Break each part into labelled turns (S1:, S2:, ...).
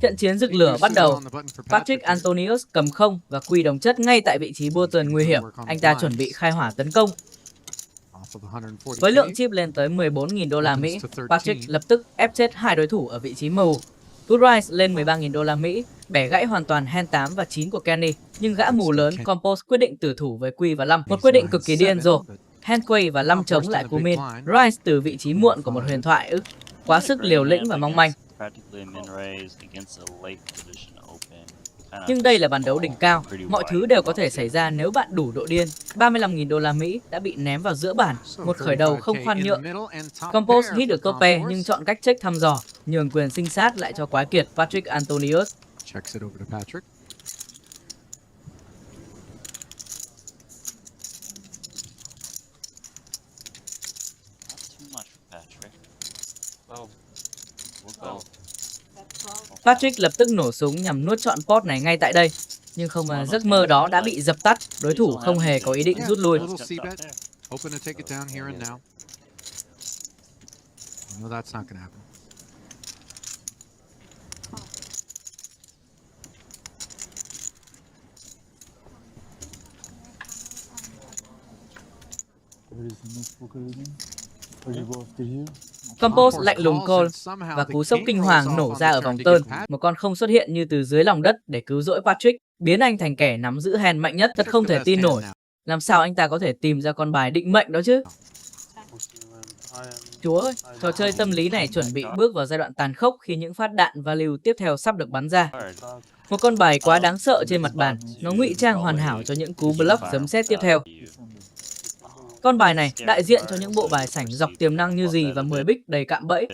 S1: Trận chiến rực lửa bắt đầu. Patrik Antonius cầm không và quy đồng chất ngay tại vị trí button nguy hiểm. Anh ta chuẩn bị khai hỏa tấn công. Với lượng chip lên tới 14.000 đô la Mỹ, Patrik lập tức ép chết hai đối thủ ở vị trí mù. Good Rise lên 13.000 đô la Mỹ, bẻ gãy hoàn toàn hand 8 và 9 của Kenny, nhưng gã mù lớn Compose quyết định tử thủ với Quy và Lâm, một quyết định cực kỳ điên rồ. Hand quay và Lâm chống lại cú min. Rise từ vị trí muộn của một huyền thoại quá sức liều lĩnh và mong manh. Nhưng đây là bàn đấu đỉnh cao, mọi thứ đều có thể xảy ra nếu bạn đủ độ điên. 35.000 đô la Mỹ đã bị ném vào giữa bàn, một khởi đầu không khoan nhượng. Compose hit được tope nhưng chọn cách check thăm dò, nhường quyền sinh sát lại cho quái kiệt Patrik Antonius. Patrik lập tức nổ súng nhằm nuốt trọn pot này ngay tại đây. Nhưng không mà giấc mơ đó đã bị dập tắt, đối thủ không hề có ý định rút lui. Compose lạnh lùng call và cú sốc kinh hoàng nổ ra ở vòng tơn. Một con không xuất hiện như từ dưới lòng đất để cứu rỗi Patrik, biến anh thành kẻ nắm giữ hand mạnh nhất. Thật không thể tin nổi. Làm sao anh ta có thể tìm ra con bài định mệnh đó chứ? Chúa ơi, trò chơi tâm lý này chuẩn bị bước vào giai đoạn tàn khốc khi những phát đạn value tiếp theo sắp được bắn ra. Một con bài quá đáng sợ trên mặt bàn, nó ngụy trang hoàn hảo cho những cú bluff giấm sét tiếp theo. Con bài này đại diện cho những bộ bài sảnh dọc tiềm năng như gì và 10 bích đầy cạm bẫy.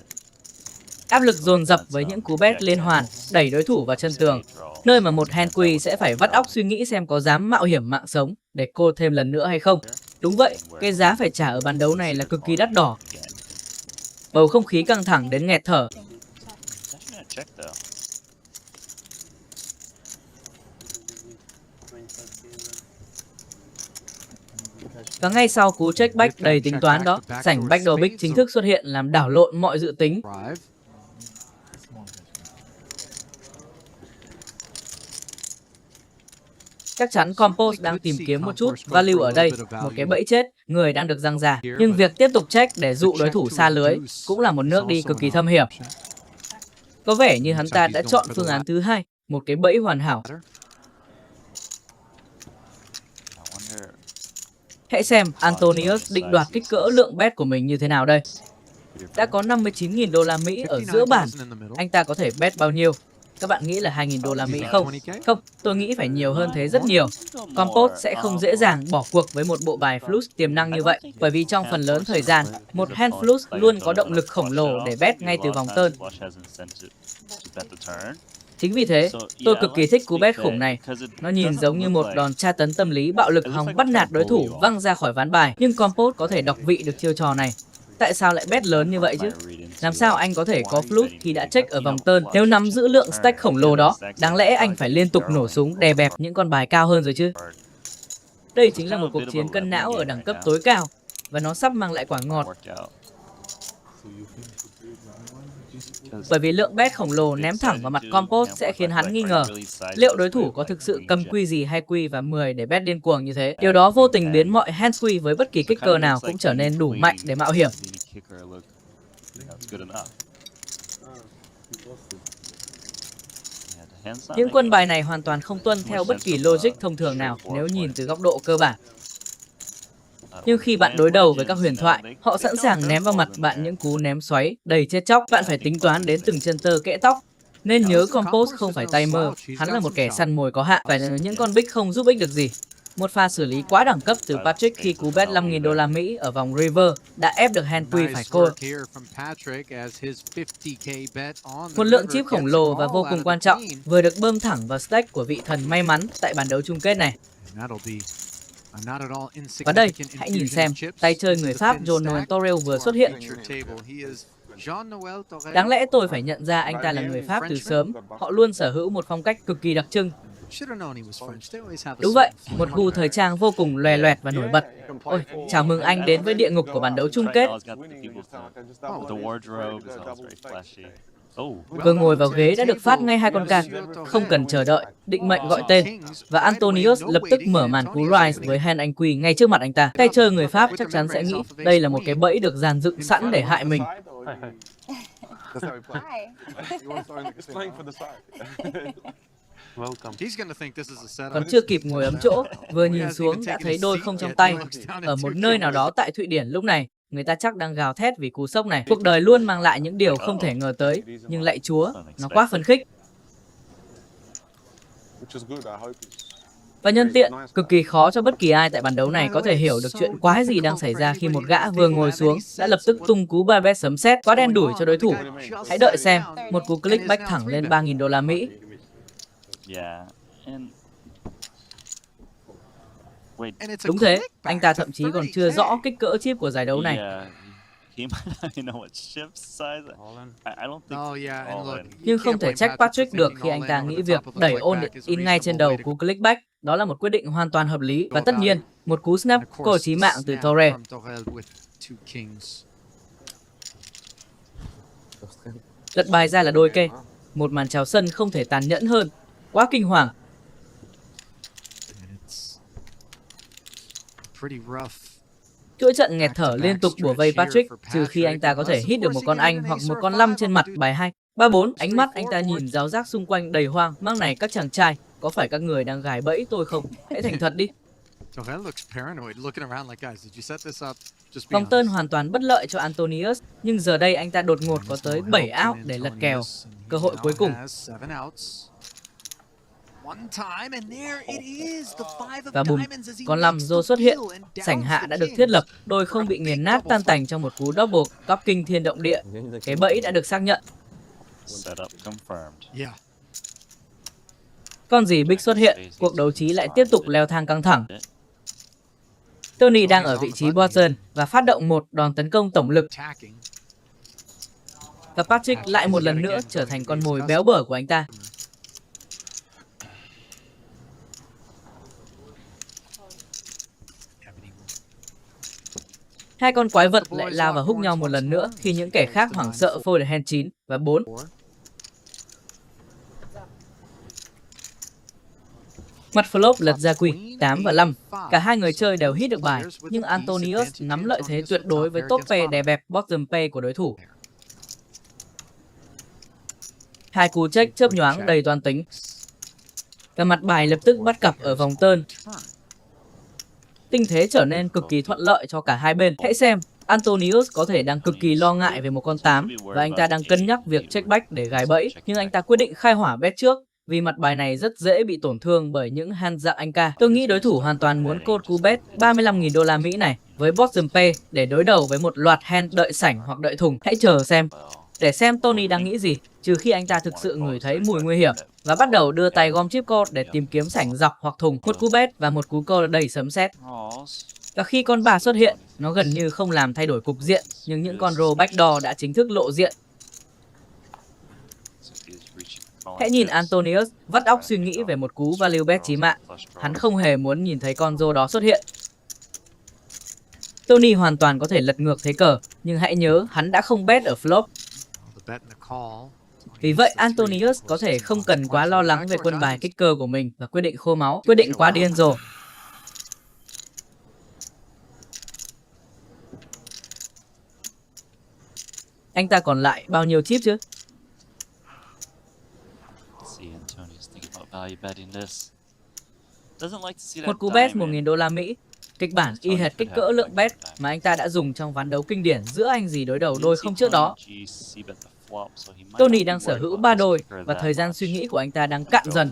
S1: Áp lực dồn dập với những cú bet liên hoàn, đẩy đối thủ vào chân tường, nơi mà một hand queen sẽ phải vắt óc suy nghĩ xem có dám mạo hiểm mạng sống để call thêm lần nữa hay không. Đúng vậy, cái giá phải trả ở bàn đấu này là cực kỳ đắt đỏ. Bầu không khí căng thẳng đến nghẹt thở. Và ngay sau cú check back đầy tính toán đó, sảnh backdoor big chính thức xuất hiện làm đảo lộn mọi dự tính. Chắc chắn Compose đang tìm kiếm một chút value ở đây, một cái bẫy chết, người đang được răng ra. Nhưng việc tiếp tục check để dụ đối thủ xa lưới cũng là một nước đi cực kỳ thâm hiểm. Có vẻ như hắn ta đã chọn phương án thứ hai, một cái bẫy hoàn hảo. Hãy xem Antonius định đoạt kích cỡ lượng bet của mình như thế nào đây. Đã có 59.000 đô la Mỹ ở giữa bàn. Anh ta có thể bet bao nhiêu? Các bạn nghĩ là 2.000 đô la Mỹ không? Không, tôi nghĩ phải nhiều hơn thế rất nhiều. Compose sẽ không dễ dàng bỏ cuộc với một bộ bài flush tiềm năng như vậy, bởi vì trong phần lớn thời gian, một hand flush luôn có động lực khổng lồ để bet ngay từ vòng tơn. Chính vì thế, tôi cực kỳ thích cú bet khủng này. Nó nhìn giống như một đòn tra tấn tâm lý bạo lực hòng bắt nạt đối thủ văng ra khỏi ván bài. Nhưng Compose có thể đọc vị được chiêu trò này. Tại sao lại bet lớn như vậy chứ? Làm sao anh có thể có flush khi đã check ở vòng tơn nếu nắm giữ lượng stack khổng lồ đó? Đáng lẽ anh phải liên tục nổ súng đè bẹp những con bài cao hơn rồi chứ? Đây chính là một cuộc chiến cân não ở đẳng cấp tối cao và nó sắp mang lại quả ngọt. Bởi vì lượng bet khổng lồ ném thẳng vào mặt Compose sẽ khiến hắn nghi ngờ liệu đối thủ có thực sự cầm quy gì hay quy và 10 để bet điên cuồng như thế. Điều đó vô tình biến mọi hand quy với bất kỳ kicker nào cũng trở nên đủ mạnh để mạo hiểm. Những quân bài này hoàn toàn không tuân theo bất kỳ logic thông thường nào nếu nhìn từ góc độ cơ bản. Nhưng khi bạn đối đầu với các huyền thoại, họ sẵn sàng ném vào mặt bạn những cú ném xoáy đầy chết chóc. Bạn phải tính toán đến từng chân tơ kẽ tóc. Nên nhớ Compose không phải tay mơ, hắn là một kẻ săn mồi có hạn, phải là những con bích không giúp ích được gì. Một pha xử lý quá đẳng cấp từ Patrik khi cú bet 5.000 đô la Mỹ ở vòng river đã ép được hand queen phải call. Một lượng chip khổng lồ và vô cùng quan trọng vừa được bơm thẳng vào stack của vị thần may mắn tại bàn đấu chung kết này. Và đây, hãy nhìn xem, tay chơi người Pháp John Torel vừa xuất hiện. Đáng lẽ tôi phải nhận ra anh ta là người Pháp từ sớm. Họ luôn sở hữu một phong cách cực kỳ đặc trưng. Đúng vậy, một gu thời trang vô cùng lòe loẹt và nổi bật. Ôi, chào mừng anh đến với địa ngục của bàn đấu chung kết. Vừa ngồi vào ghế đã được phát ngay 2 con can, không cần chờ đợi, định mệnh gọi tên. Và Antonius lập tức mở màn cú rise với hand anh quỳ ngay trước mặt anh ta. Tay chơi người Pháp chắc chắn sẽ nghĩ đây là một cái bẫy được dàn dựng sẵn để hại mình. Còn chưa kịp ngồi ấm chỗ, vừa nhìn xuống đã thấy đôi không trong tay. Ở một nơi nào đó tại Thụy Điển lúc này, người ta chắc đang gào thét vì cú sốc này. Cuộc đời luôn mang lại những điều không thể ngờ tới, nhưng lạy Chúa, nó quá phấn khích. Và nhân tiện, cực kỳ khó cho bất kỳ ai tại bàn đấu này có thể hiểu được chuyện quái gì đang xảy ra khi một gã vừa ngồi xuống đã lập tức tung cú ba bet sấm sét quá đen đủi cho đối thủ. Hãy đợi xem, một cú click back thẳng lên 3.000 đô la Mỹ. Đúng thế, anh ta thậm chí còn chưa rõ kích cỡ chip của giải đấu này. Nhưng không thể trách Patrik được khi anh ta nghĩ việc đẩy ôn điện in ngay trên đầu cú click back. Đó là một quyết định hoàn toàn hợp lý. Và tất nhiên, một cú snap có chí mạng từ Torre. Lật bài ra là đôi kê. Một màn chào sân không thể tàn nhẫn hơn. Quá kinh hoàng. Chuỗi trận nghẹt thở liên tục bủa vây Patrik, trừ khi anh ta có thể hit được một con anh hoặc một con 5 trên mặt bài 2. 3-4, ánh mắt anh ta nhìn ráo rác xung quanh đầy hoang. Mang này các chàng trai, có phải các người đang gài bẫy tôi không? Hãy thành thật đi. Vòng tơn hoàn toàn bất lợi cho Antonius, nhưng giờ đây anh ta đột ngột có tới 7 out để lật kèo. Cơ hội cuối cùng. Và bùm, con 5 rô xuất hiện. Sảnh hạ đã được thiết lập, đôi không bị nghiền nát tan tành trong một cú double top kinh thiên động địa. Cái bẫy đã được xác nhận. Con gì big xuất hiện, cuộc đấu trí lại tiếp tục leo thang căng thẳng. Tony đang ở vị trí bottom và phát động một đòn tấn công tổng lực. Và Patrik lại một lần nữa trở thành con mồi béo bở của anh ta. Hai con quái vật lại lao vào húc nhau một lần nữa khi những kẻ khác hoảng sợ fold hand 9 và 4. Mặt flop lật ra quỳ 8 và 5. Cả hai người chơi đều hit được bài, nhưng Antonius nắm lợi thế tuyệt đối với top pair đè bẹp bottom pair của đối thủ. Hai cú check chớp nhoáng đầy toan tính. Và mặt bài lập tức bắt cặp ở vòng tơn. Tình thế trở nên cực kỳ thuận lợi cho cả hai bên. Hãy xem, Antonius có thể đang cực kỳ lo ngại về một con 8 và anh ta đang cân nhắc việc check back để gài bẫy, nhưng anh ta quyết định khai hỏa bet trước vì mặt bài này rất dễ bị tổn thương bởi những hand dạng anh ca. Tôi nghĩ đối thủ hoàn toàn muốn code cú bet 35.000 đô la Mỹ này với bottom pair để đối đầu với một loạt hand đợi sảnh hoặc đợi thùng. Hãy chờ xem. Để xem Tony đang nghĩ gì, trừ khi anh ta thực sự ngửi thấy mùi nguy hiểm và bắt đầu đưa tay gom chip code để tìm kiếm sảnh dọc hoặc thùng. Một cú bet và một cú call đầy sấm sét. Và khi con 3 xuất hiện, nó gần như không làm thay đổi cục diện, nhưng những con roll backdoor đã chính thức lộ diện. Hãy nhìn Antonius vắt óc suy nghĩ về một cú value bet chí mạng. Hắn không hề muốn nhìn thấy con roll đó xuất hiện. Tony hoàn toàn có thể lật ngược thế cờ, nhưng hãy nhớ hắn đã không bet ở flop. Vì vậy Antonius có thể không cần quá lo lắng về quân bài kích cơ của mình và quyết định khô máu, quyết định quá điên rồ. Anh ta còn lại bao nhiêu chip chứ? Một cú bet 1.000 đô la Mỹ. Kịch bản y hệt kích cỡ lượng bet mà anh ta đã dùng trong ván đấu kinh điển giữa anh gì đối đầu đôi không trước đó. Tony đang sở hữu 3 đôi và thời gian suy nghĩ của anh ta đang cạn dần.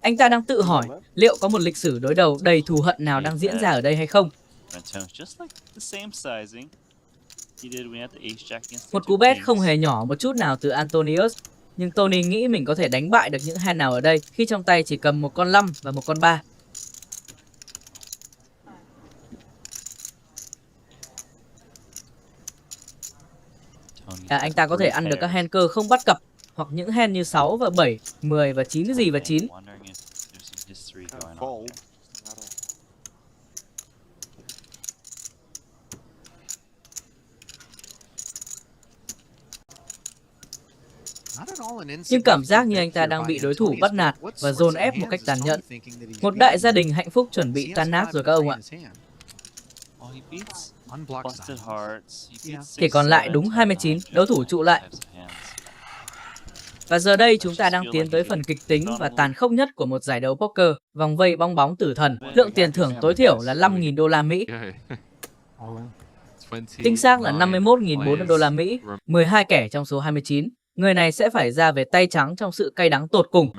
S1: Anh ta đang tự hỏi liệu có một lịch sử đối đầu đầy thù hận nào đang diễn ra ở đây hay không. Một cú bet không hề nhỏ một chút nào từ Antonius, nhưng Tony nghĩ mình có thể đánh bại được những hand nào ở đây khi trong tay chỉ cầm một con 5 và một con 3. Anh ta có thể ăn được các hand cơ không bắt cặp hoặc những hand như 6 và 7, 10 và 9 gì và 9. Nhưng cảm giác như anh ta đang bị đối thủ bắt nạt và dồn ép một cách tàn nhẫn. Một đại gia đình hạnh phúc chuẩn bị tan nát rồi các ông ạ. Chỉ còn lại đúng 29, đối thủ trụ lại. Và giờ đây chúng ta đang tiến tới phần kịch tính và tàn khốc nhất của một giải đấu poker, vòng vây bong bóng tử thần. Lượng tiền thưởng tối thiểu là 5.000 đô la Mỹ. Chính xác là 51.400 đô la Mỹ, 12 kẻ trong số 29. Người này sẽ phải ra về tay trắng trong sự cay đắng tột cùng.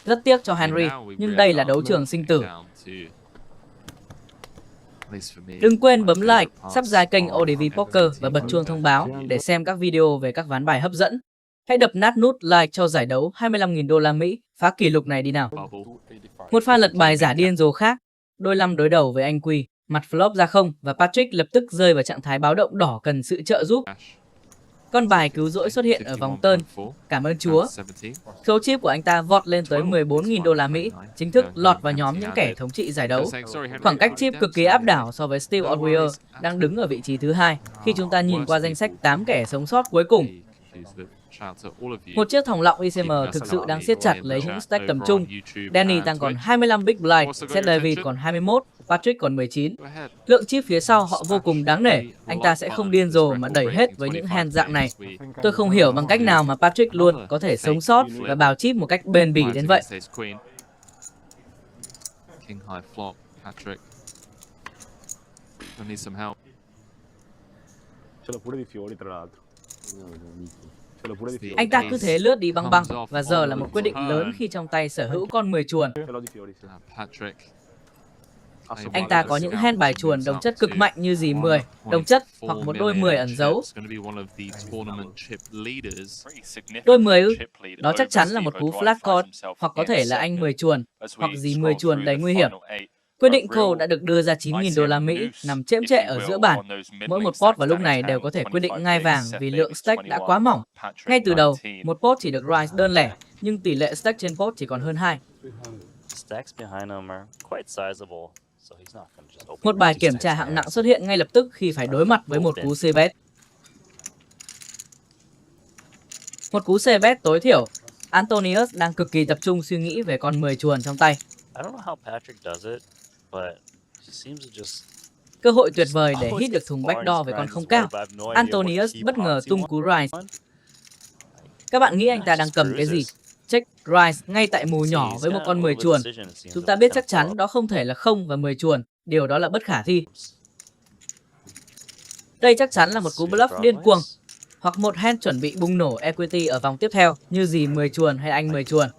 S1: Rất tiếc cho Henry, nhưng đây là đấu trường sinh tử. Đừng quên bấm like, subscribe kênh ODV Poker và bật chuông thông báo để xem các video về các ván bài hấp dẫn. Hãy đập nát nút like cho giải đấu 25.000 đô la Mỹ, phá kỷ lục này đi nào. Một pha lật bài giả điên rồ khác, đôi 5 đối đầu với anh Quy, mặt flop ra không và Patrik lập tức rơi vào trạng thái báo động đỏ cần sự trợ giúp. Con bài cứu rỗi xuất hiện ở vòng tơn, cảm ơn Chúa. Số chip của anh ta vọt lên tới 14.000 đô la Mỹ, chính thức lọt vào nhóm những kẻ thống trị giải đấu. Khoảng cách chip cực kỳ áp đảo so với Steel Warrior đang đứng ở vị trí thứ hai khi chúng ta nhìn qua danh sách 8 kẻ sống sót cuối cùng. Một chiếc thòng lọng ICM thực sự đang siết chặt lấy những stack tầm trung. Danny đang còn 25 big blind, Seth David còn 21, Patrik còn 19. Lượng chip phía sau họ vô cùng đáng nể, anh ta sẽ không điên rồ mà đẩy hết với những hand dạng này. Tôi không hiểu bằng cách nào mà Patrik luôn có thể sống sót và bào chip một cách bền bỉ đến vậy. Anh ta cứ thế lướt đi băng băng và giờ là một quyết định lớn khi trong tay sở hữu con 10 chuồn. Anh ta có những hand bài chuồn đồng chất cực mạnh như dì 10, đồng chất hoặc một đôi 10 ẩn giấu. Đôi 10 ư? Đó chắc chắn là một cú flat call, hoặc có thể là anh 10 chuồn, hoặc dì 10 chuồn đầy nguy hiểm. Quyết định call đã được đưa ra 9.000 đô la Mỹ, nằm chễm chệ ở giữa bàn. Mỗi một pot vào lúc này đều có thể quyết định ngai vàng vì lượng stack đã quá mỏng. Ngay từ đầu, một pot chỉ được rise đơn lẻ, nhưng tỷ lệ stack trên pot chỉ còn hơn 2. Một bài kiểm tra hạng nặng xuất hiện ngay lập tức khi phải đối mặt với một cú c-bet. Một cú c-bet tối thiểu. Antonius đang cực kỳ tập trung suy nghĩ về con 10 chuồn trong tay. Cơ hội tuyệt vời để hit được thùng backdoor với con không cao. Antonius bất ngờ tung cú rise. Các bạn nghĩ anh ta đang cầm cái gì? Check rise ngay tại mù nhỏ với một con 10 chuồn. Chúng ta biết chắc chắn đó không thể là 0 và 10 chuồn. Điều đó là bất khả thi. Đây chắc chắn là một cú bluff điên cuồng, hoặc một hand chuẩn bị bùng nổ equity ở vòng tiếp theo như dì 10 chuồn hay anh 10 chuồn.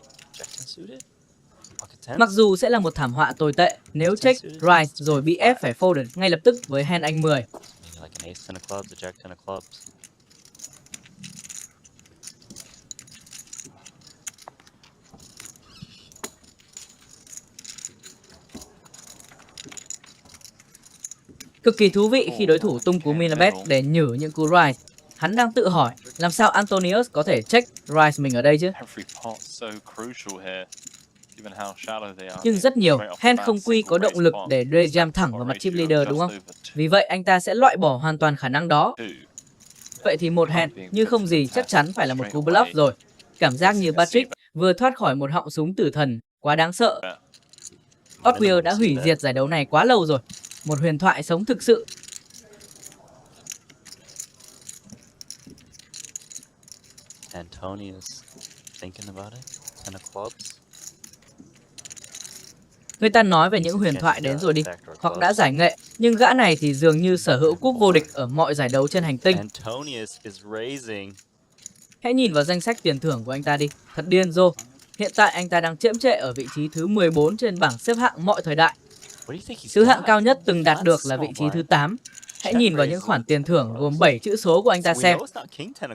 S1: Mặc dù sẽ là một thảm họa tồi tệ nếu check rise rồi bị ép phải fold ngay lập tức với hand anh 10. Cực kỳ thú vị khi đối thủ tung cú minabet để nhử những cú rise. Hắn đang tự hỏi làm sao Antonius có thể check rise mình ở đây chứ. Nhưng rất nhiều, hand không quy có động lực để jam thẳng vào mặt chip leader đúng không? Vì vậy anh ta sẽ loại bỏ hoàn toàn khả năng đó. Vậy thì một hand như không gì chắc chắn phải là một cú bluff rồi. Cảm giác như Patrik vừa thoát khỏi một họng súng tử thần, quá đáng sợ. Otwell đã hủy diệt giải đấu này quá lâu rồi. Một huyền thoại sống thực sự.
S2: Antonius thinking about it. 10 of clubs.
S1: Người ta nói về những huyền thoại đến rồi đi, hoặc đã giải nghệ, nhưng gã này thì dường như sở hữu cúp vô địch ở mọi giải đấu trên hành tinh. Hãy nhìn vào danh sách tiền thưởng của anh ta đi, thật điên rồ. Hiện tại anh ta đang chễm chệ ở vị trí thứ 14 trên bảng xếp hạng mọi thời đại. Thứ hạng cao nhất từng đạt được là vị trí thứ 8. Hãy nhìn vào những khoản tiền thưởng gồm 7 chữ số của anh ta xem.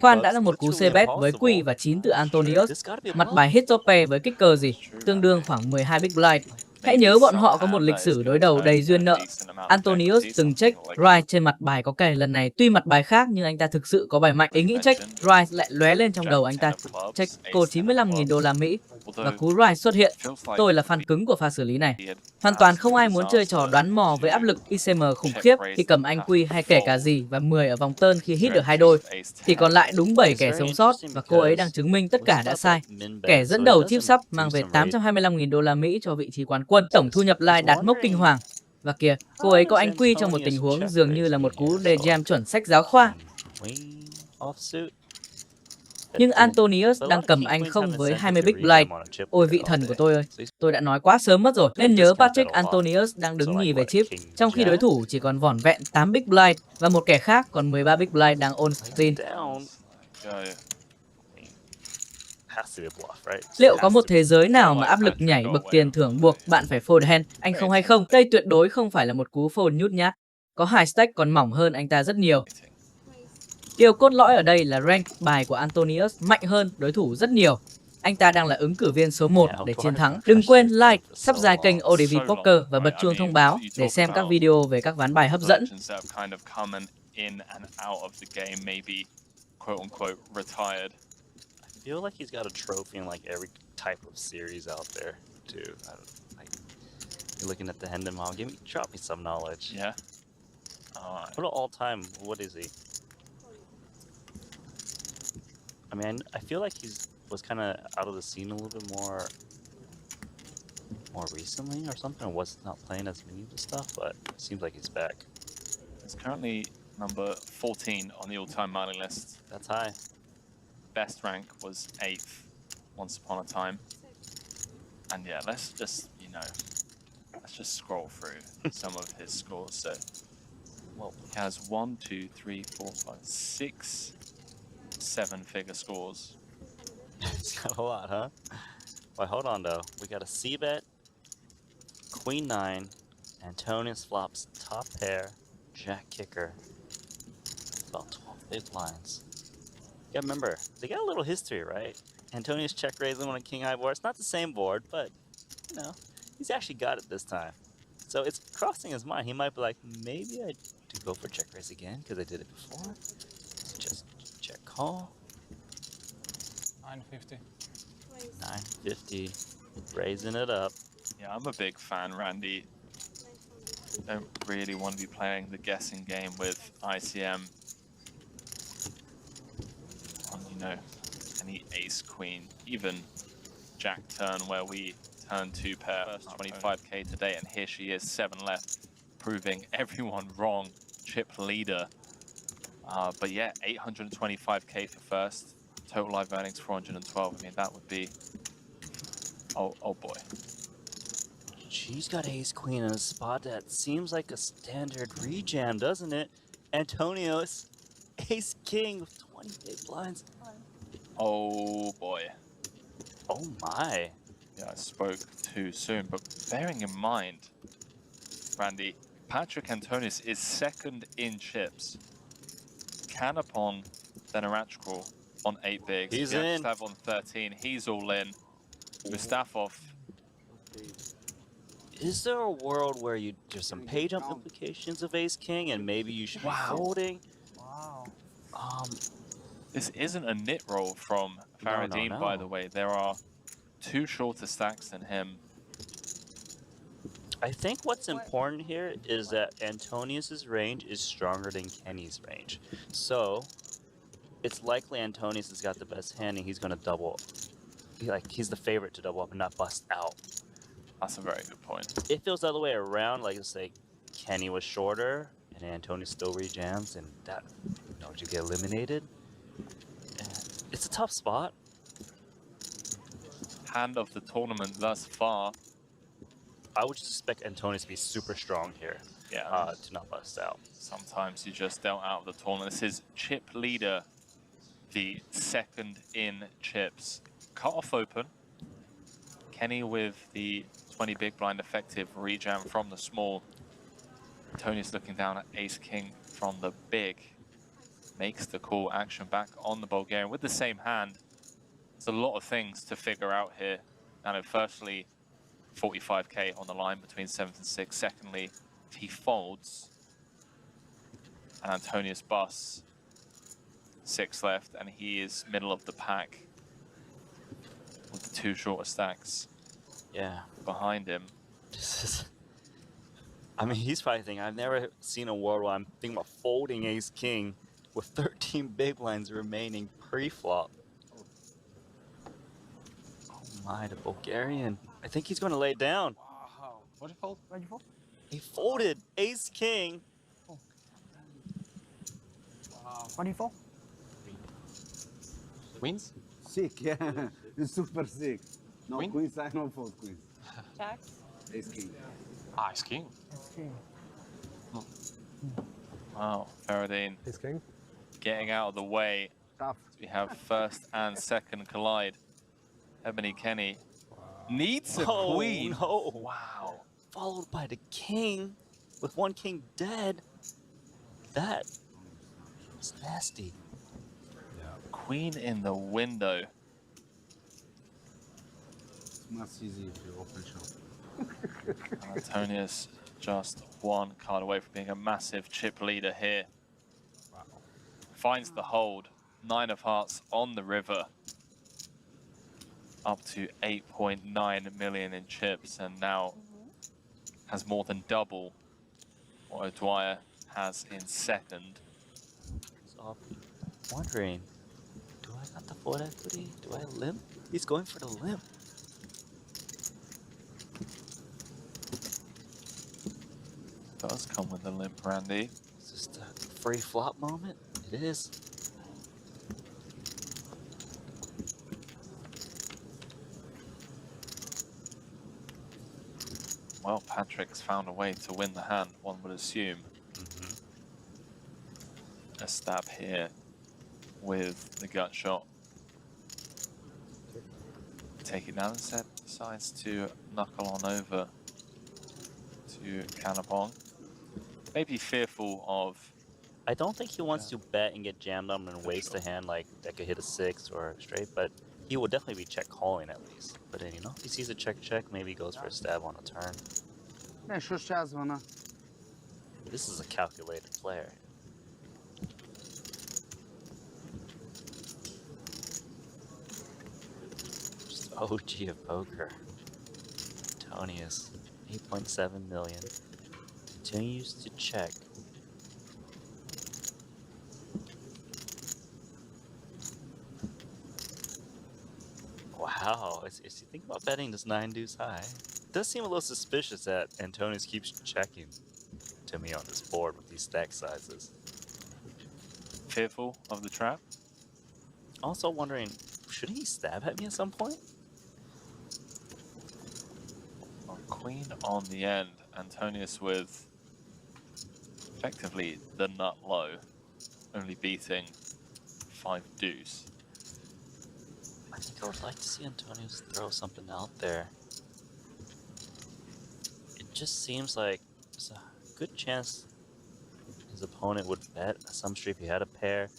S1: Khoan đã là một cú c-bet với Quy và 9 từ Antonius. Mặt bài hit top pair với kicker gì, tương đương khoảng 12 big blind. Hãy nhớ bọn họ có một lịch sử đối đầu đầy duyên nợ. Antonius từng check Rise trên mặt bài có kèo, lần này tuy mặt bài khác nhưng anh ta thực sự có bài mạnh. Ý nghĩ check Rise lại lóe lên trong đầu anh ta. Check cô 95.000 đô la Mỹ và cú Rise xuất hiện. Tôi là fan cứng của pha xử lý này. Hoàn toàn không ai muốn chơi trò đoán mò với áp lực ICM khủng khiếp khi cầm anh quy hay kể cả gì và 10 ở vòng turn khi hit được 2 đôi. Chỉ còn lại đúng 7 kẻ sống sót và cô ấy đang chứng minh tất cả đã sai. Kẻ dẫn đầu chip sub mang về 825.000 đô la Mỹ cho vị trí quán quân. Tổng thu nhập live đạt mốc kinh hoàng. Và kìa, cô ấy có anh quy trong một tình huống dường như là một cú đề jam chuẩn sách giáo khoa. Nhưng Antonius đang cầm anh không với 20 big blind. Ôi vị thần của tôi ơi, tôi đã nói quá sớm mất rồi. Nên nhớ Patrik Antonius đang đứng nhì về chip, trong khi đối thủ chỉ còn vỏn vẹn 8 big blind và một kẻ khác còn 13 big blind đang on spin. Liệu có một thế giới nào mà áp lực nhảy bậc tiền thưởng buộc bạn phải fold hand anh không hay không? Đây tuyệt đối không phải là một cú fold nhút nhát. Có high stack còn mỏng hơn anh ta rất nhiều. Điều cốt lõi ở đây là rank bài của Antonius mạnh hơn đối thủ rất nhiều. Anh ta đang là ứng cử viên số 1 để chiến thắng. Đừng quên like, subscribe kênh ODV Poker và bật chuông thông báo để xem các video về các ván bài hấp dẫn.
S2: I feel like he's got a trophy in like every type of series out there too. You're looking at the Hendon Mom. Drop me some knowledge.
S3: Yeah.
S2: What about all time? What is he? I mean, I feel like was kind of out of the scene a little bit more recently or something. Or was not playing as many of the stuff, but it seems like he's back.
S3: He's currently number 14 on the all-time mining list.
S2: That's high.
S3: Best rank was 8th once upon a time. And yeah, let's just scroll through some of his scores. So, well, he has 1, 2, 3, 4, 5, 6, 7-figure scores.
S2: He's got a lot, huh? Wait, hold on though. We got a C-bet, Queen 9, Antonius flops top pair, Jack kicker. About 12 big blinds. You gotta remember, they got a little history, right? Antonius check raising on a king high board. It's not the same board, but you know, he's actually got it this time. So it's crossing his mind. He might be like, maybe I do go for check raise again because I did it before. Just check call.
S4: 950.
S2: 950, raising it up.
S3: Yeah, I'm a big fan, Randy. Don't really want to be playing the guessing game with ICM. Any ace queen, even jack turn where we turn 2 pair. 25k today, and here she is, 7 left, proving everyone wrong. Chip leader. But yeah, 825k for first. Total live earnings 412. I mean, that would be. Oh boy.
S2: She's got ace queen in a spot that seems like a standard rejam, doesn't it? Antonius, ace king with 20 big blinds.
S3: Oh boy.
S2: Oh my.
S3: Yeah, I spoke too soon, but bearing in mind, Randy, Patrik Antonius is second in chips. Canopon, then Arachkral on 8 bigs.
S2: He's in.
S3: Gustav on 13, he's all in. Mustafov.
S2: Is there a world where there's some pay jump implications of ace king and maybe you should be folding?
S4: Wow.
S3: This isn't a nit roll from Faradine,
S2: no.
S3: by the way. There are 2 shorter stacks than him.
S2: I think what's important here is that Antonius's range is stronger than Kenny's range. So it's likely Antonius has got the best hand and he's gonna double. He's the favorite to double up and not bust out.
S3: That's a very good point.
S2: If it was the other way around, like let's say Kenny was shorter and Antonius still rejams and that you get eliminated. It's a tough spot.
S3: Hand of the tournament thus far.
S2: I would suspect Antonius to be super strong here.
S3: Yeah.
S2: To not bust out.
S3: Sometimes you just dealt out of the tournament. This is chip leader, the second in chips. Cut off open. Kenny with the 20 big blind effective rejam from the small. Antonius looking down at ace king from the big. Makes the call, action back on the Bulgarian with the same hand. There's a lot of things to figure out here. And firstly, 45k on the line between 7th and 6th. Secondly, if he folds, and Antonius busts, 6 left, and he is middle of the pack with the 2 shorter stacks behind him.
S2: This is... I mean, he's probably thinking, I've never seen a world where I'm thinking about folding ace-king with 13 big blinds remaining pre-flop. Oh my, the Bulgarian. I think he's going to lay it down.
S4: Wow. What'd you fold? What'd you fold?
S2: He folded ace-king.
S4: Wow. What do you fold? Queens?
S5: Sick, yeah. It's super sick. No
S4: Queen?
S5: queens, I don't fold queens.
S6: Jacks.
S5: Ace king.
S4: Ah, it's king.
S6: That's king.
S3: Wow, Faradine
S7: Ace king.
S3: getting out of the way.
S5: Tough.
S3: We have first and second collide. Ebony Kenny needs a queen.
S2: No.
S3: Wow.
S2: Followed by the king with 1 king dead. That was nasty.
S3: Queen in the window.
S5: It's much easy if you open shop.
S3: Antonius just 1 card away from being a massive chip leader here. Finds the hold. 9 of hearts on the river. Up to 8.9 million in chips, and now has more than double what O'Dwyer has in second.
S2: So I'm wondering, do I got the fold equity? Do I limp? He's going for the limp.
S3: Does come with a limp, Randy.
S2: Is this the free flop moment? It is.
S3: Well, Patrick's found a way to win the hand, one would assume. A stab here with the gut shot. Take it down instead, decides to knuckle on over to Cannabong. Maybe fearful of...
S2: I don't think he wants to bet and get jammed on and waste a hand like that could hit a 6 or straight, but he will definitely be check calling at least. But then, you know, if he sees a check, maybe he goes for a stab on a turn. This is a calculated player. Just OG of poker. Antonius, 8.7 million. Continues to check. Wow, is he thinking about betting this 9 deuce high? It does seem a little suspicious that Antonius keeps checking to me on this board with these stack sizes.
S3: Fearful of the trap?
S2: Also wondering, should he stab at me at some point?
S3: Well, queen on the end. Antonius with effectively the nut low, only beating 5 deuce.
S2: I think I would like to see Antonius throw something out there. It just seems like there's a good chance his opponent would bet some street if he had a pair.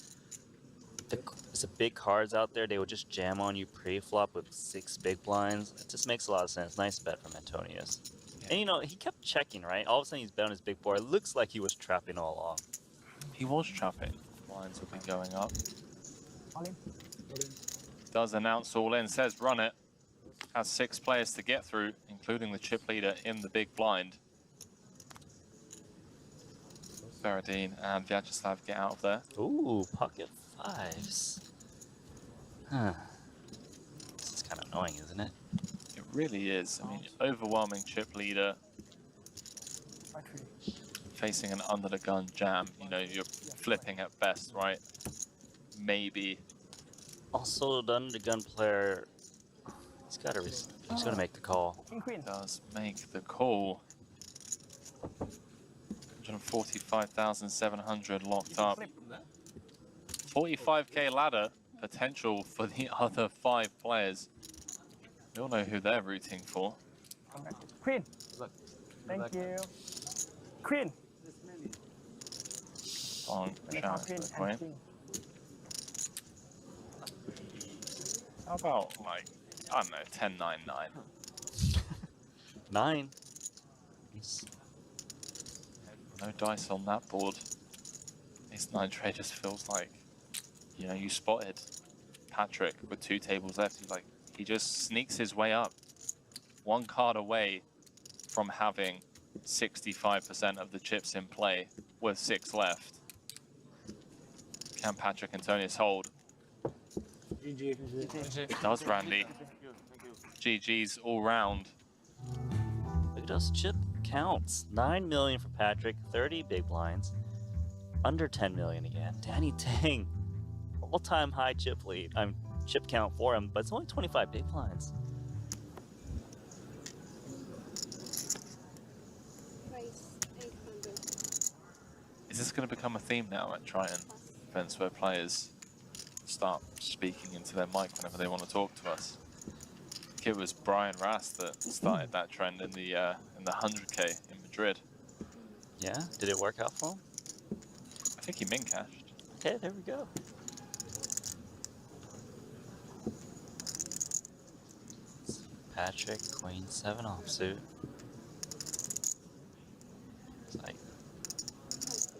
S2: There's a big cards out there, they would just jam on you pre-flop with 6 big blinds. It just makes a lot of sense. Nice bet from Antonius. Yeah. And you know, he kept checking, right? All of a sudden he's bet on his big board. It looks like he was trapping all along.
S3: He was trapping. Blinds have been going up.
S6: All in.
S3: Does announce all in, says run it. Has 6 players to get through, including the chip leader in the big blind. Faradine and Vyacheslav get out of there.
S2: Ooh, pocket 5s. Huh. This is kind of annoying, isn't it?
S3: It really is. I mean, overwhelming chip leader facing an under the gun jam. You know, you're flipping at best, right? Maybe.
S2: Also, the under the gun player, he's gonna make the call.
S6: King queen.
S3: Does make the call. 145,700 locked up. 45k ladder potential for the other 5 players. We all know who they're rooting for.
S6: Queen. Thank you. Queen.
S3: On chance for the queen. How about, like, I don't know, 10-9-9?
S2: 9. He's
S3: No dice on that board. Ace 9 trade just feels like, you know, you spotted Patrik with 2 tables left. He's like, he just sneaks his way up. 1 card away from having 65% of the chips in play with 6 left. Can Patrik Antonius hold?
S5: GG.
S3: It does, Randy. GG's all round.
S2: Look at those chip counts. 9 million for Patrik, 30 big blinds. Under 10 million again. Danny Tang, all-time high chip lead. Chip count for him, but it's only 25 big blinds.
S7: Price 800.
S3: Is this going to become a theme now at Triton events where players start speaking into their mic whenever they want to talk to us? I think it was Brian Rast that started that trend in the 100K in Madrid.
S2: Yeah, did it work out for him?
S3: I think he min cashed.
S2: Okay, there we go. Patrik, Queen 7 offsuit. It's like,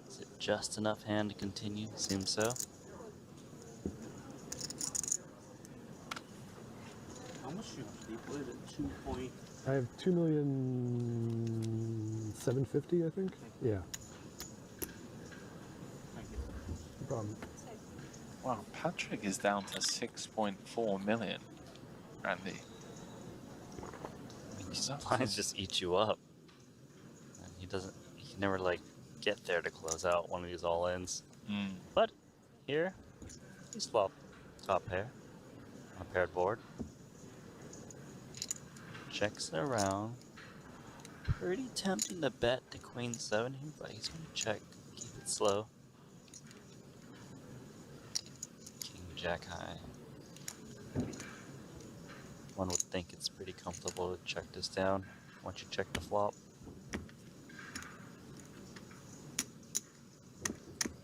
S2: is it just enough hand to continue? Seems so.
S5: How much you have? What is it? 2 point.
S8: I have 2,750,000, I think. Yeah.
S5: Thank you.
S8: No problem.
S3: Wow, Patrik is down to 6.4 million, Randy.
S2: These blinds just eat you up. And he can never like get there to close out one of these all-ins.
S3: Mm.
S2: But here, he swapped top pair on a paired board. Checks around. Pretty tempting to bet to Queen 7 here, but he's gonna check, keep it slow. King Jack high. One would think it's pretty comfortable to check this down once you check the flop.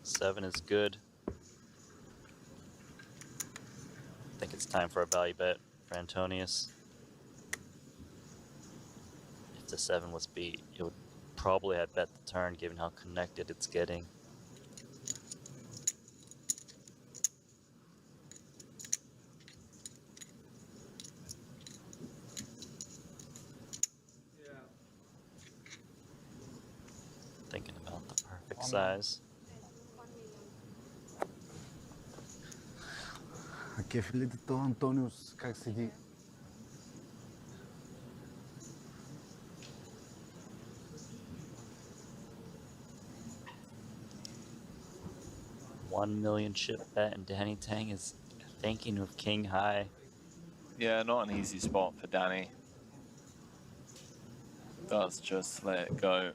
S2: 7 is good. I think it's time for a value bet for Antonius. If the 7 was beat, it would probably have bet the turn given how connected it's getting. Thinking about the perfect size.
S5: А кефилите то Антониус как седи?
S2: $1 million chip bet, and Danny Tang is thinking with king high.
S3: Yeah, not an easy spot for Danny. Does just let it go.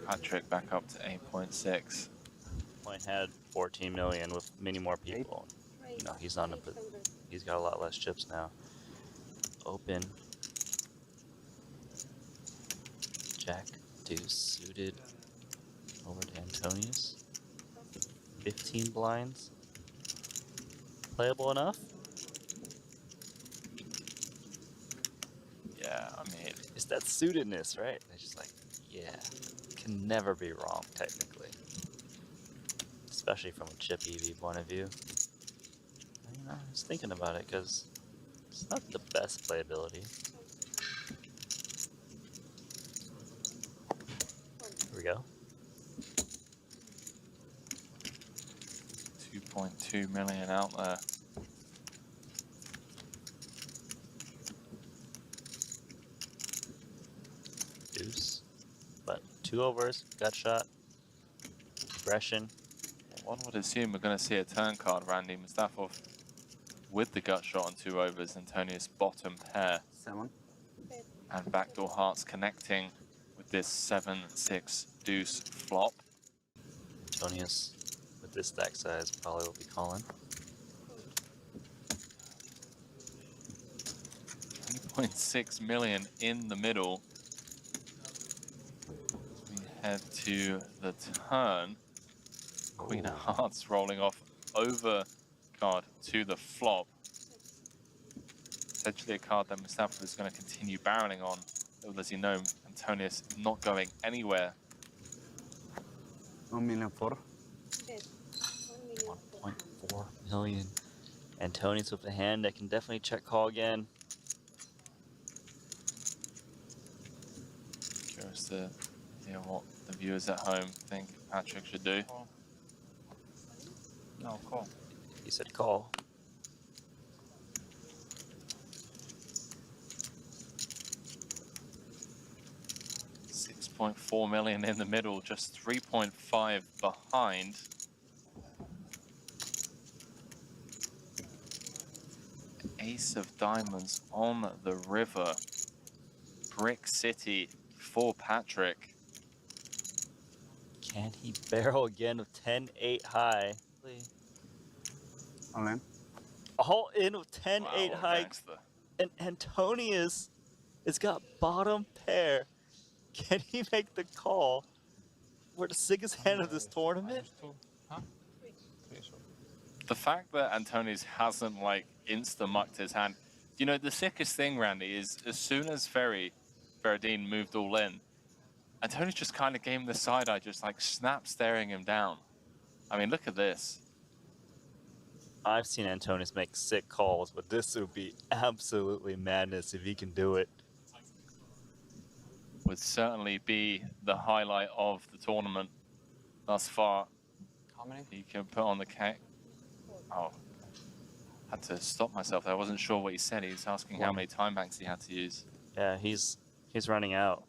S3: Patrik back up to 8.6.
S2: Point had 14 million with many more people. You know, he's on a, he's got a lot less chips now. Open. Jack deuce suited over to Antonius. 15 blinds. Playable enough?
S3: Yeah, I mean,
S2: It's that suitedness, right? It's just like, yeah, can never be wrong technically. Especially from a chip EV point of view. You know, I was thinking about it because it's not the best playability. Here we go.
S3: 2.2 million out there.
S2: Deuce. But 2 overs, gut shot, aggression.
S3: One would assume we're going to see a turn card, Randy Mustafov, with the gut shot on 2 overs, Antonius bottom pair,
S5: 7.
S3: and backdoor hearts connecting with this 7-6 deuce flop.
S2: Antonius, with this stack size, probably will be calling.
S3: 3.6 million in the middle. We head to the turn. Queen of Hearts rolling off over card to the flop. potentially a card that Mustafa is going to continue barreling on. Little does he know, Antonius is not going anywhere.
S5: 1 million for.
S7: Dead. 1 million.
S2: 1.4 million. Antonius with a hand that can definitely check call again.
S3: Curious to hear what the viewers at home think Patrik should do.
S4: No, call.
S2: He said call.
S3: $6.4 million in the middle, just 3.5 behind. Ace of diamonds on the river. Brick City for Patrik.
S2: Can he barrel again with 10-8 high?
S5: All in.
S2: All in with 10-8
S3: Wow,
S2: high.
S3: gangster.
S2: And Antonius has got bottom pair. Can he make the call? We're the sickest hand of this tournament.
S3: The fact that Antonius hasn't like insta-mucked his hand. You know, the sickest thing, Randy, is as soon as Feridine moved all in, Antonius just kind of gave him the side eye, just like snap staring him down. I mean, look at this.
S2: I've seen Antonius make sick calls, but this would be absolutely madness if he can do it.
S3: Would certainly be the highlight of the tournament thus far.
S4: How many?
S3: He can put on the cake. Oh, had to stop myself there. I wasn't sure what he said. He was asking how many time banks he had to use.
S2: Yeah, he's running out.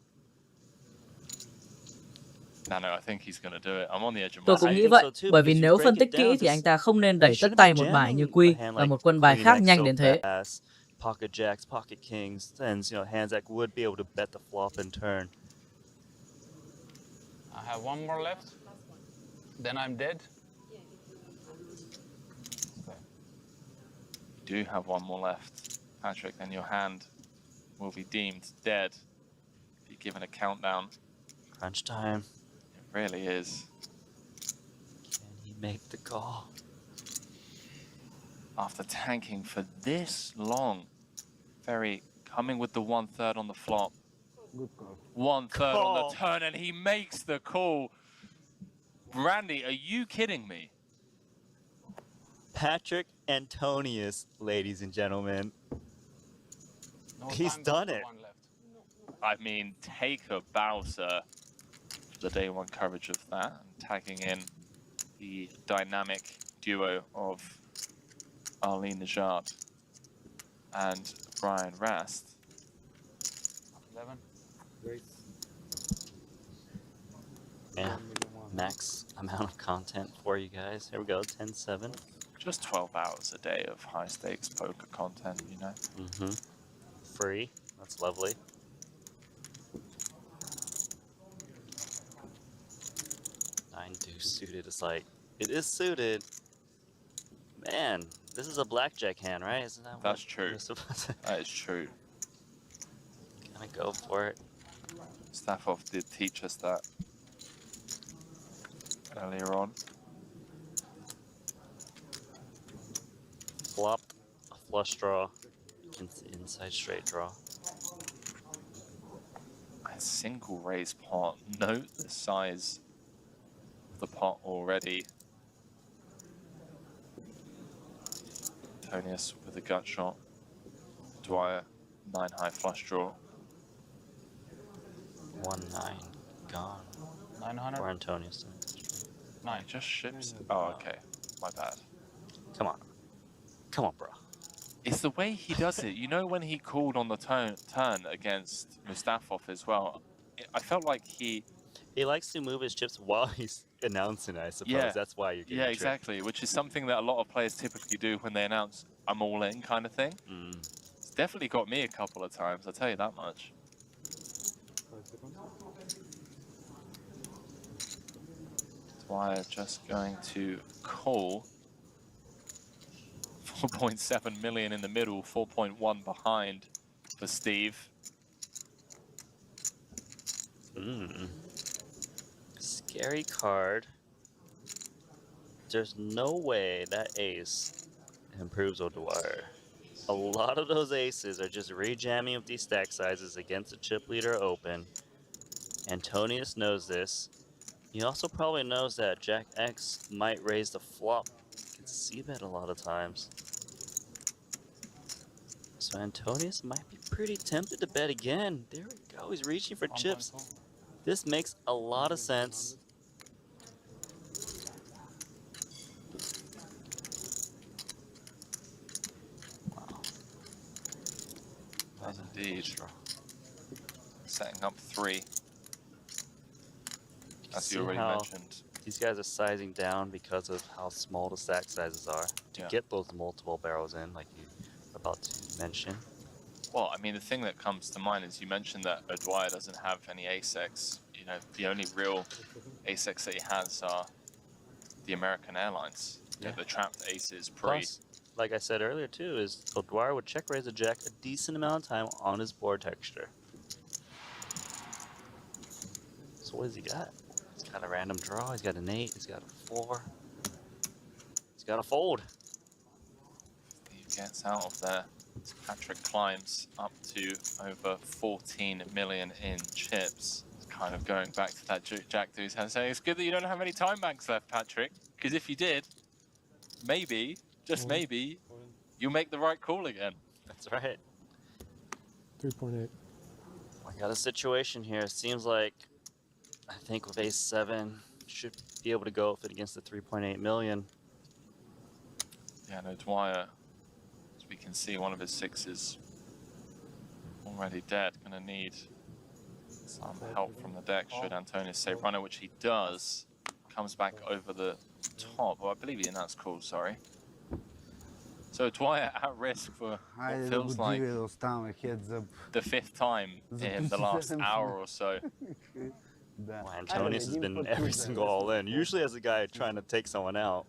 S3: No, I think he's going to do it. I'm on the edge of my
S1: Tôi
S3: seat.
S1: cũng nghĩ vậy, bởi vì nếu phân tích kỹ thì anh ta không nên đẩy tất tay một bài như Quy và một quân bài khác nhanh đến thế.
S2: Pocket jacks, pocket kings, and hands that would be able to bet the flop and turn.
S4: I have one more left. Then I'm dead.
S3: You do have one more left, Patrik, and your hand will be deemed dead. Be given a countdown.
S2: Crunch time.
S3: It really is.
S2: Can he make the call?
S3: After tanking for this long, Ferry coming with the 1/3 on the flop.
S5: Good call.
S3: 1/3 on the turn, and he makes the call. Randy, are you kidding me?
S2: Patrik Antonius, ladies and gentlemen.
S4: No
S2: He's
S4: time,
S2: done
S4: but
S2: it.
S4: one left.
S3: I mean, take a bow, sir. The day one coverage of that, and tagging in the dynamic duo of Arlene Najad and Brian Rast.
S4: 11.
S5: Great.
S2: Yeah, max amount of content for you guys. Here we go, 10-7.
S3: Just 12 hours a day of high stakes poker content, you know.
S2: Free. That's lovely. Nine deuce suited. It's like, it is suited. Man, this is a blackjack hand, right? Isn't that
S3: That's
S2: what
S3: true.
S2: we're supposed to
S3: That is true.
S2: kind of go for it?
S3: Stafford did teach us that earlier on.
S2: Flopped a flush draw. Inside straight draw.
S3: A single raise pot. Note the size of the pot already. Antonius with a gut shot. Dwyer, 9 high flush draw.
S2: 1-9 gone.
S4: 900.
S2: For Antonius.
S3: Nine just ships. Oh, okay. My bad.
S2: Come on. Come on, bro.
S3: It's the way he does it. You know, when he called on the turn against Mustafov as well, I felt like he
S2: likes to move his chips while he's announcing it, I suppose.
S3: Yeah.
S2: That's why you're getting
S3: yeah,
S2: tricked.
S3: exactly, which is something that a lot of players typically do when they announce "I'm all in" kind of thing. It's definitely got me a couple of times, I'll tell you that much. Dwyer just going to call. 4.7 million in the middle, 4.1 behind for Steve.
S2: Scary card. There's no way that ace improves O'Dwyer. A lot of those aces are just rejamming with these stack sizes against the chip leader open. Antonius knows this. He also probably knows that Jack X might raise the flop. You can see that a lot of times. So Antonius might be pretty tempted to bet again. There we go, he's reaching for chips. This makes a lot of sense. Wow.
S3: Does indeed. Setting up 3. As you already mentioned.
S2: These guys are sizing down because of how small the stack sizes are to get those multiple barrels in, like you were about to mention.
S3: Well, I mean, the thing that comes to mind is you mentioned that O'Dwyer doesn't have any ace-X. You know, the only real ace-X that he has are the American Airlines. Yeah. The trapped aces pre.
S2: Plus, like I said earlier too, is O'Dwyer would check raise a jack a decent amount of time on his board texture. So what has he got? He's got a random draw, he's got an 8, he's got a 4. He's got a fold.
S3: He gets out of there. Patrik climbs up to over 14 million in chips. It's kind of going back to that Jack to his hand saying, it's good that you don't have any time banks left, Patrik, because if you did, maybe, just maybe, you'll make the right call again.
S2: That's right.
S8: 3.8.
S2: I got a situation here. It seems like I think with ace-7 should be able to go with it against the 3.8 million.
S3: Yeah, no, Dwyer, as we can see, one of his 6s already dead. Gonna need some help from the deck should Antonius say runner, which he does. Comes back over the top. Oh, I believe he announced call, sorry. So Dwyer at risk for what feels like the 5th time in the last hour or so.
S2: Well, Antonius has been every single all-in, usually as a guy trying to take someone out.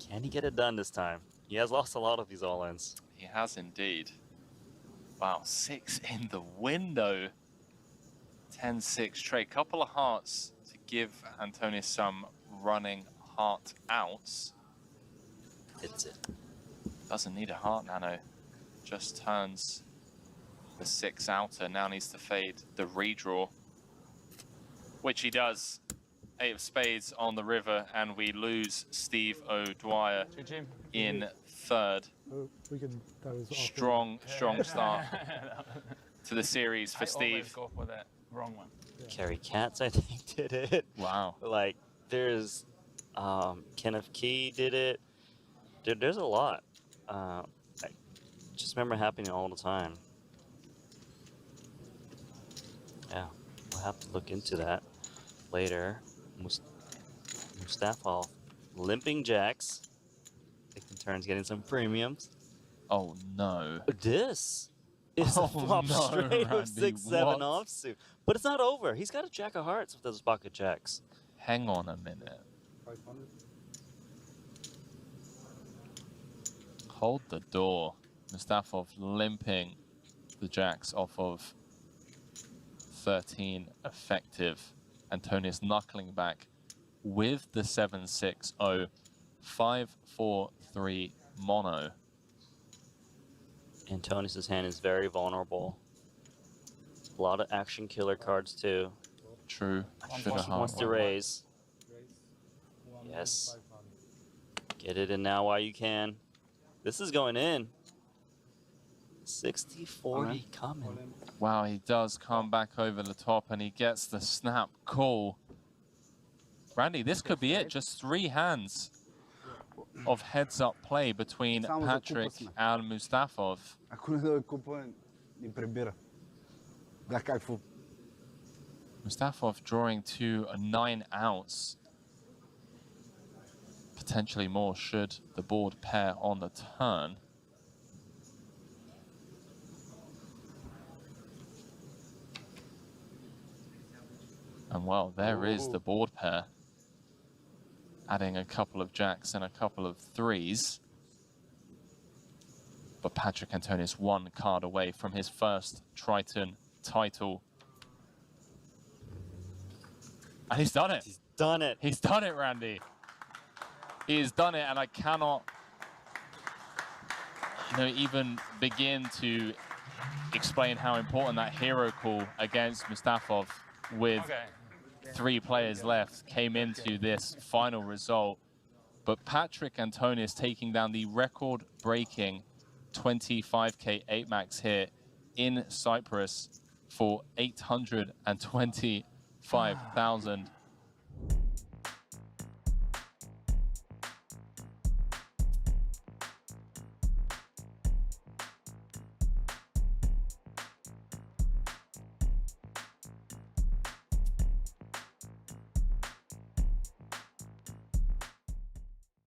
S2: Can he get it done this time? He has lost a lot of these all-ins.
S3: He has indeed. Wow, 6 in the window. 10-6 trade. Couple of hearts to give Antonius some running heart outs.
S2: Hits it.
S3: Doesn't need a heart nano. Just turns the 6 outer. Now needs to fade the redraw, which he does. 8 of spades on the river, and we lose Steve O'Dwyer in 3rd.
S8: Oh, that was
S3: strong start to the series for Steve.
S4: I always go for that wrong one.
S2: Yeah. Kerry Katz, I think, did it.
S3: Wow.
S2: Like, there's Kenneth Key did it. There's a lot. I just remember happening all the time. Yeah, we'll have to look into that later. Mustafov limping jacks. Taking turns getting some premiums.
S3: Oh no.
S2: This is a flop straight of 6-7 offsuit. But it's not over. He's got a jack of hearts with those pocket jacks.
S3: Hang on a minute.
S5: 500.
S3: Hold the door. Mustafov limping the jacks off of 13 effective. Antonius knuckling back with the 7-6-0. 5-4-3 mono.
S2: Antonius' hand is very vulnerable. A lot of action killer cards too.
S3: True.
S2: He wants to raise. Yes. Get it in now while you can. This is going in. 60-40 coming.
S3: Wow, he does come back over the top and he gets the snap call. Randy, this could be it. Just 3 hands of heads-up play between Patrik and Mustafov. Mustafov drawing to a 9 outs. Potentially more should the board pair on the turn. And well, there is the board pair. Adding a couple of jacks and a couple of 3s. But Patrik Antonius 1 card away from his first Triton title. And he's done it.
S2: He's done it.
S3: He's done it, Randy. He has done it, and I cannot even begin to explain how important that hero call against Mustafov with 3 players left came into this final result. But Patrik Antonius taking down the record-breaking 25k 8-max here in Cyprus for 825,000